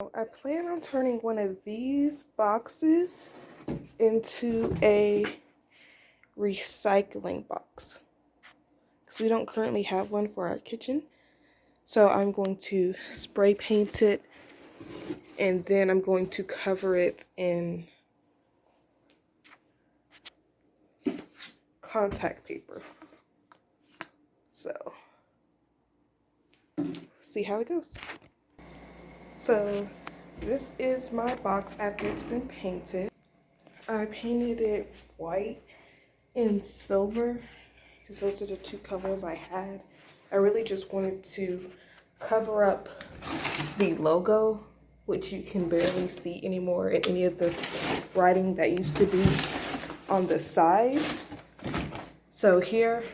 I plan on turning one of these boxes into a recycling box because we don't currently have one for our kitchen. So I'm going to spray paint it and then I'm going to cover it in contact paper. So see how it goes. So this is my box after it's been painted. I painted it white and silver because those are the two colors I had. I really just wanted to cover up the logo, which you can barely see anymore in any of this writing that used to be on the side. So here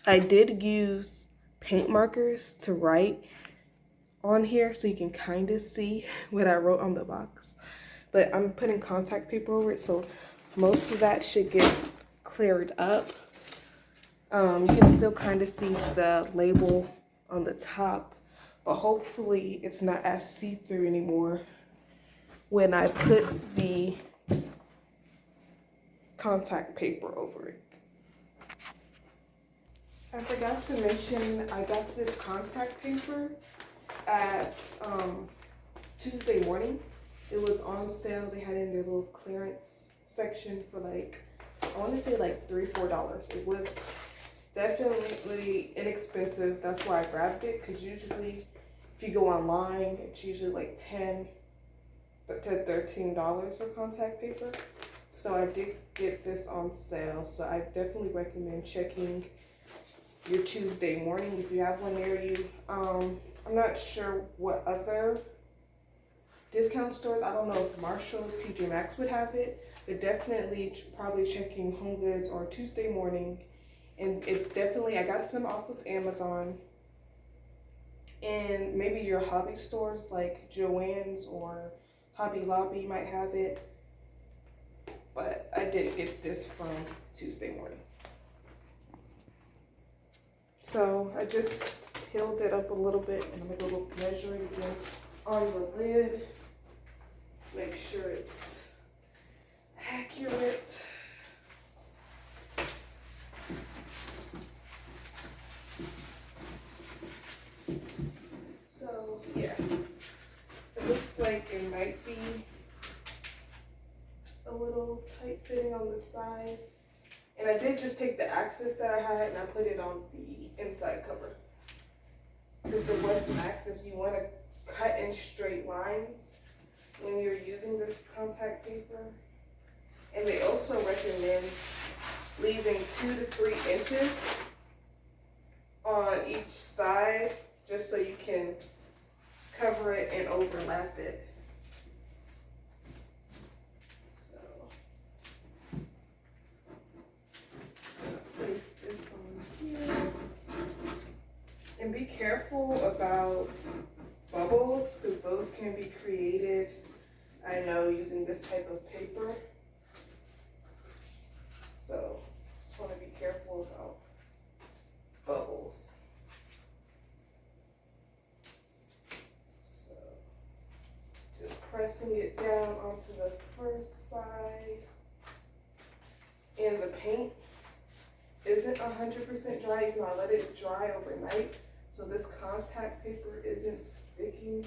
I did use paint markers to write on here so you can kind of see what I wrote on the box, but I'm putting contact paper over it, so most of that should get cleared up. You can still kind of see the label on the top, but hopefully it's not as see-through anymore when I put the contact paper over it. I forgot to mention I got this contact paper at Tuesday morning. It was on sale. They had it in their little clearance section for like, I want to say like $3-4. It was definitely inexpensive. That's why I grabbed it, because usually if you go online, it's usually like $10 to $13 for contact paper. So I did get this on sale. So I definitely recommend checking your Tuesday morning if you have one near you. I'm not sure what other discount stores. I don't know if Marshall's, TJ Maxx would have it, but definitely probably checking Home Goods or Tuesday morning. And it's definitely, I got some off of Amazon, and maybe your hobby stores like Joann's or Hobby Lobby might have it, but I did get this from Tuesday morning. So I just peeled it up a little bit, and I'm gonna go measure it again on the lid. Make sure it's accurate. So yeah, it looks like it might be a little tight fitting on the side. And I did just take the access that I had and I put it on the inside cover. Because there was some access, you want to cut in straight lines when you're using this contact paper. And they also recommend leaving 2 to 3 inches on each side just so you can cover it and overlap it. So place this on here. And be careful about bubbles, because those can be created, I know, using this type of paper. So just want to be careful about bubbles. So just pressing it down onto the first side. And the paint isn't 100% dry, even though I let it dry overnight. So this contact paper isn't sticking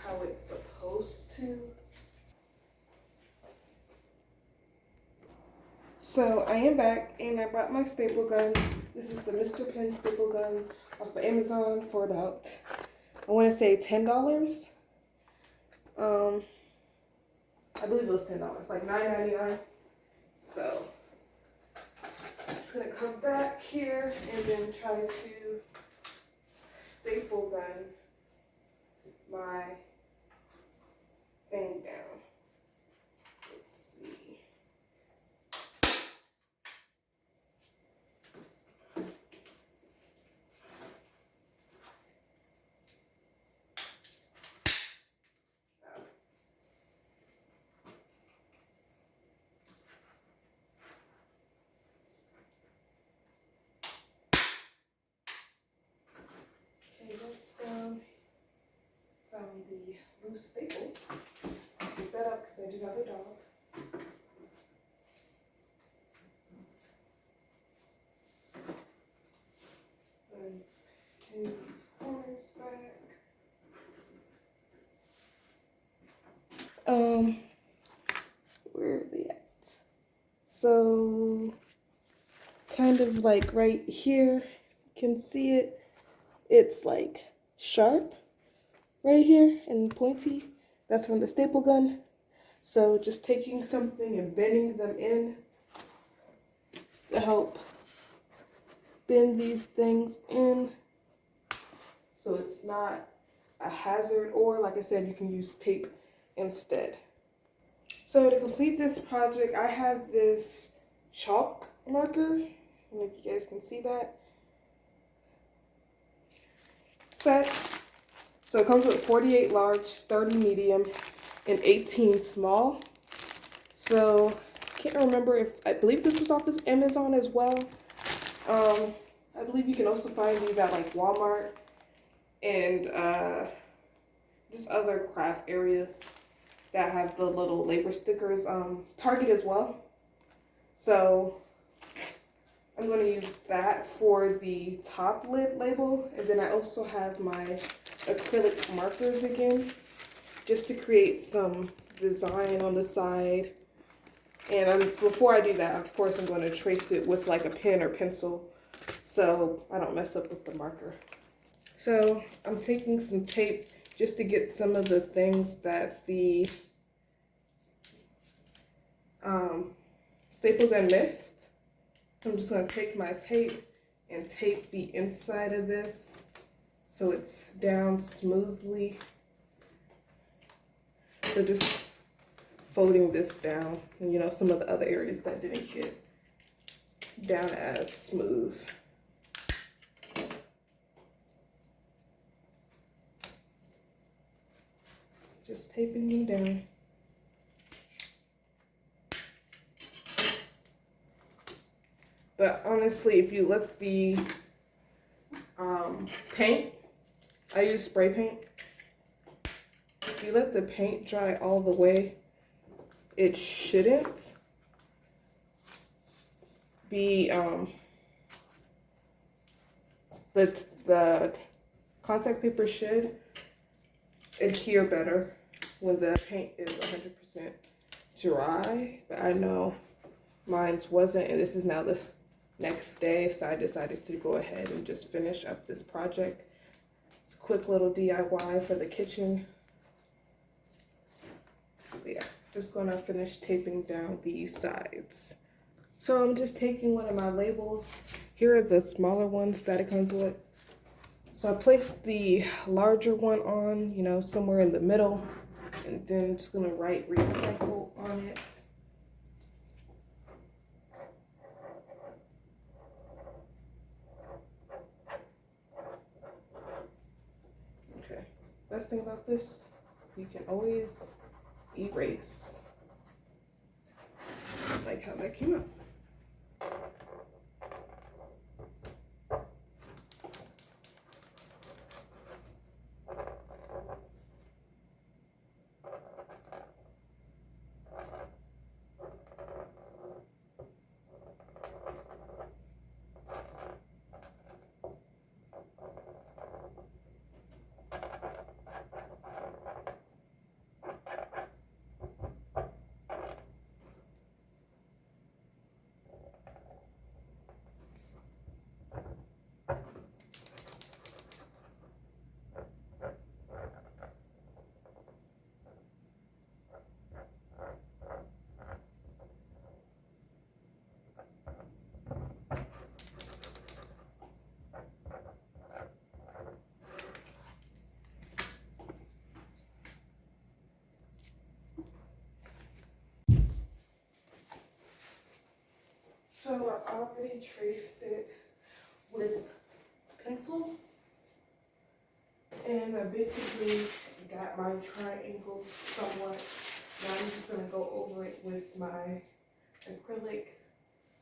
how it's supposed to. So I am back, and I brought my staple gun. This is the Mr. Penn staple gun off of Amazon for about, I want to say $10. I believe it was $10, like $9.99. So I'm just gonna come back here and then try to staple gun my thing down. Let's see. Okay, that's down. Found loose staple. Pick that up because I do have a dog. And pin these corners back. Where are they at? So kind of like right here, you can see it. It's like sharp right here and pointy. That's from the staple gun. So just taking something and bending them in to help bend these things in so it's not a hazard, or like I said, you can use tape instead. So to complete this project, I have this chalk marker. I don't know if you guys can see that. Set. So it comes with 48 large, 30 medium, and 18 small. So I can't remember if, I believe this was off of Amazon as well. I believe you can also find these at like Walmart and just other craft areas that have the little labor stickers. Target as well. So I'm going to use that for the top lid label, and then I also have my acrylic markers again, just to create some design on the side. And before I do that, of course, I'm going to trace it with like a pen or pencil so I don't mess up with the marker. So I'm taking some tape just to get some of the things that the staple gun missed. So I'm just going to take my tape and tape the inside of this so it's down smoothly. So just folding this down, and you know, some of the other areas that didn't get down as smooth. Just taping them down. But honestly, if you let the paint, I use spray paint. If you let the paint dry all the way, it shouldn't be, the contact paper should adhere better when the paint is 100% dry. But I know mine's wasn't, and this is now the next day, so I decided to go ahead and just finish up this project. It's a quick little DIY for the kitchen. But yeah, just gonna finish taping down these sides. So I'm just taking one of my labels. Here are the smaller ones that it comes with. So I placed the larger one on, you know, somewhere in the middle, and then just gonna write recycle on it. Okay, best thing about this, you can always erase. Like how that came out. So I already traced it with pencil, and I basically got my triangle somewhat. Now I'm just gonna go over it with my acrylic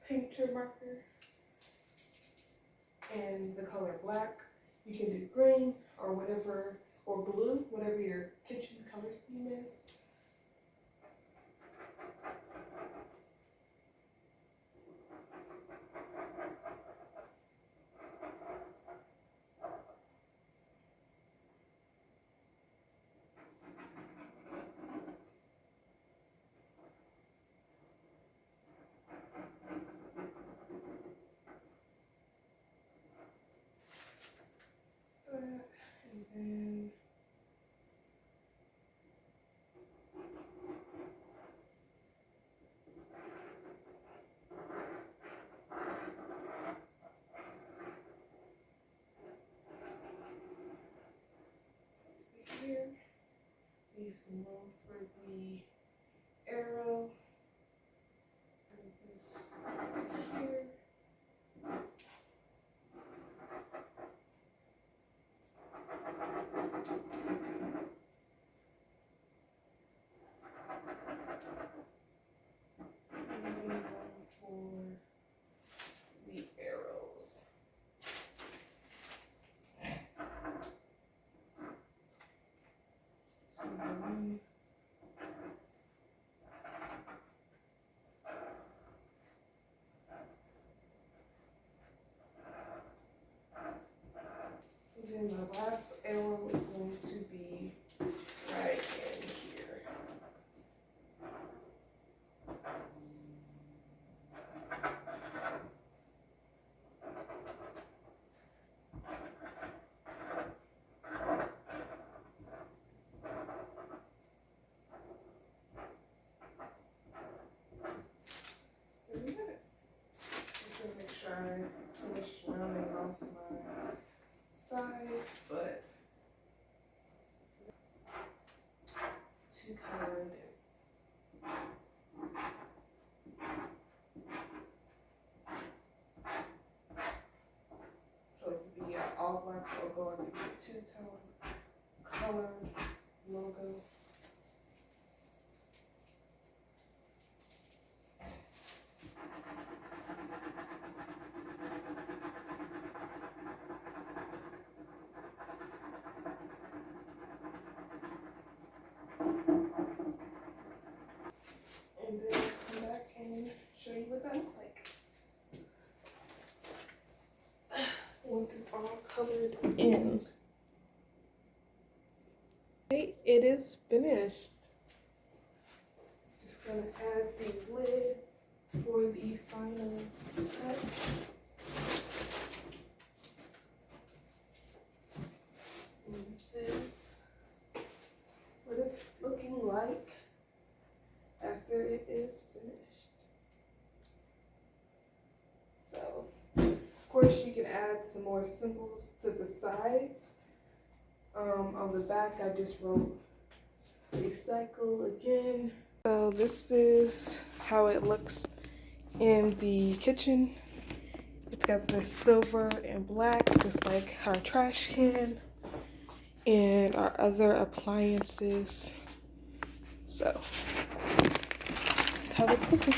painter marker and the color black. You can do green or whatever, or blue, whatever your kitchen color is. And then here, need some room for the arrow. And this here. And then one for the arrows. So one. And then my last arrow is going to be right in here. There we have it. Just gonna make sure I finish rounding off my sides, but too colored. So it could be an all black logo, or it could be a two-tone colored logo. And then come back and show you what that looks like. Once it's all colored in. Okay, it is finished. Just gonna add the lid for the final cut. And this is what it's looking like after it is finished. So, of course, you can add some more symbols to the sides. On the back, I just wrote recycle again. So this is how it looks in the kitchen. It's got the silver and black, just like our trash can and our other appliances. So, that's how it's looking.